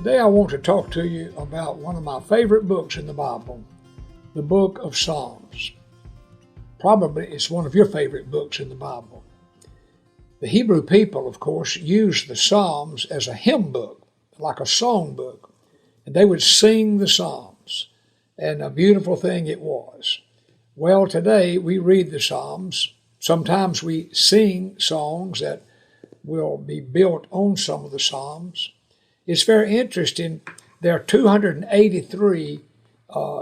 Today I want to talk to you about one of my favorite books in the Bible, the book of Psalms. Probably it's one of your favorite books in the Bible. The Hebrew people, of course, used the Psalms as a hymn book, like a song book, and they would sing the Psalms, and a beautiful thing it was. Well, today we read the Psalms. Sometimes we sing songs that will be built on some of the Psalms. It's very interesting. There are 283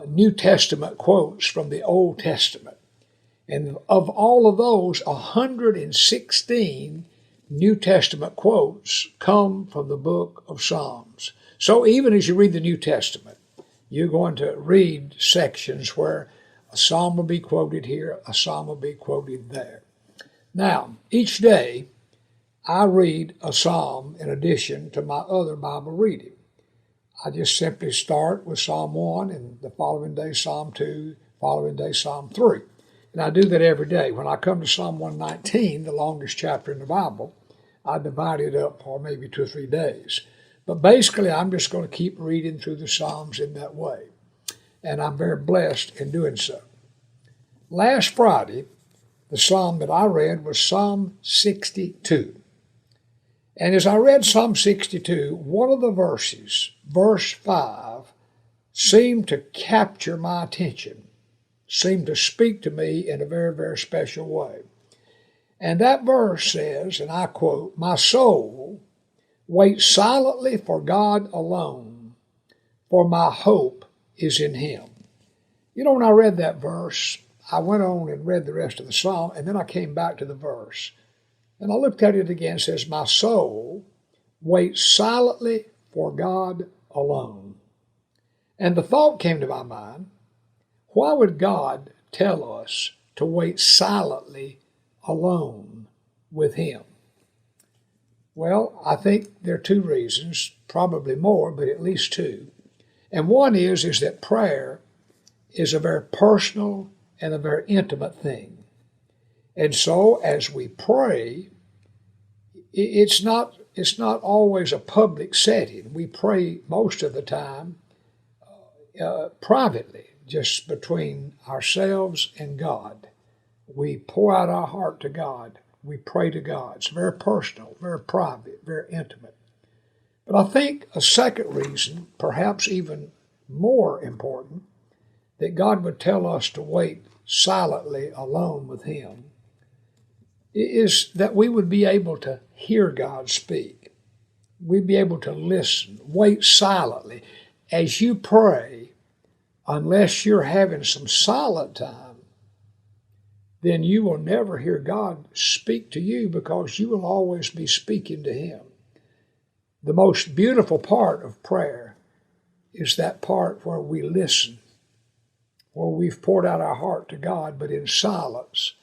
New Testament quotes from the Old Testament. And of all of those, 116 New Testament quotes come from the book of Psalms. So even as you read the New Testament, you're going to read sections where a psalm will be quoted here, a psalm will be quoted there. Now, each day, I read a psalm in addition to my other Bible reading. I just simply start with Psalm 1 and the following day Psalm 2, following day Psalm 3. And I do that every day. When I come to Psalm 119, the longest chapter in the Bible, I divide it up for maybe 2 or 3 days. But basically, I'm just going to keep reading through the Psalms in that way. And I'm very blessed in doing so. Last Friday, the psalm that I read was Psalm 62. And as I read Psalm 62, one of the verses, verse 5, seemed to capture my attention, seemed to speak to me in a very, very special way. And that verse says, and I quote, "My soul waits silently for God alone, for my hope is in Him." You know, when I read that verse, I went on and read the rest of the psalm, and then I came back to the verse. And I looked at it again. It says, "My soul waits silently for God alone." And the thought came to my mind, why would God tell us to wait silently alone with Him? Well, I think there are 2 reasons, probably more, but at least 2. And one is that prayer is a very personal and a very intimate thing. And so as we pray, it's not always a public setting. We pray most of the time privately, just between ourselves and God. We pour out our heart to God. We pray to God. It's very personal, very private, very intimate. But I think a second reason, perhaps even more important, that God would tell us to wait silently alone with Him, is that we would be able to hear God speak. We'd be able to listen, wait silently. As you pray, unless you're having some silent time, then you will never hear God speak to you, because you will always be speaking to Him. The most beautiful part of prayer is that part where we listen, where we've poured out our heart to God, but in silence,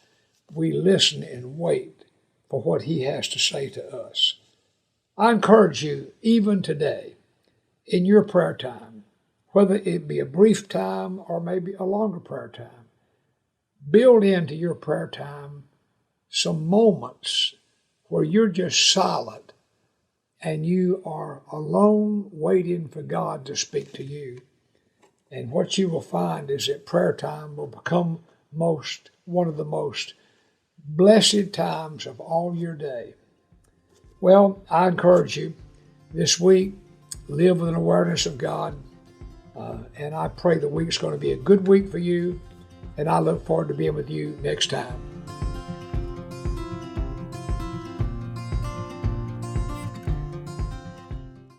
we listen and wait for what He has to say to us. I encourage you, even today, in your prayer time, whether it be a brief time or maybe a longer prayer time, build into your prayer time some moments where you're just silent and you are alone waiting for God to speak to you. And what you will find is that prayer time will become one of the most blessed times of all your day. Well, I encourage you this week, live with an awareness of God, and I pray the week's going to be a good week for you, and I look forward to being with you next time.